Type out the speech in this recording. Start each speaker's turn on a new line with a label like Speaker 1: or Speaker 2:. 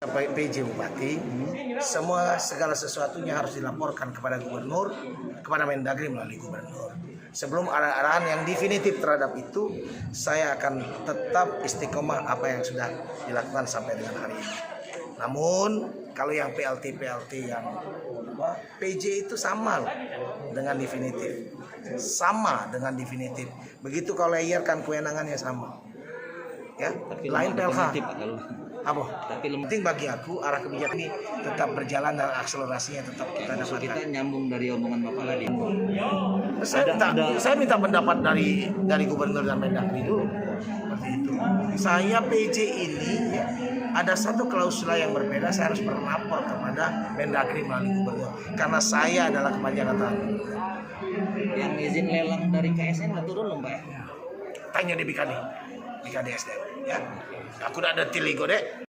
Speaker 1: PJ Bupati, semua segala sesuatunya harus dilaporkan kepada gubernur, kepada Mendagri melalui gubernur. Sebelum arahan yang definitif terhadap itu, saya akan tetap istiqomah apa yang sudah dilakukan sampai dengan hari ini. Namun kalau yang PLT yang PJ itu sama dengan definitif, Begitu kalau layarkan kewenangannya sama. Ya,
Speaker 2: tapi
Speaker 1: lain PLH. Apa?
Speaker 2: Tapi
Speaker 1: penting bagi aku arah kebijakan ini tetap berjalan dan akselerasinya tetap kita dapatkan.
Speaker 2: Kita nyambung dari omongan Bapak tadi.
Speaker 1: Saya minta pendapat dari gubernur dan Mendagri dulu. Seperti itu. Saya PJ ini ada satu klausula yang berbeda, saya harus melapor kepada Mendagri melalui gubernur karena saya adalah kepanjangan tangan.
Speaker 2: Yang izin lelang dari KSN nggak turun, Mbak ya?
Speaker 1: Tanya di BKD SDM ya. Aku udah ada tiligo deh.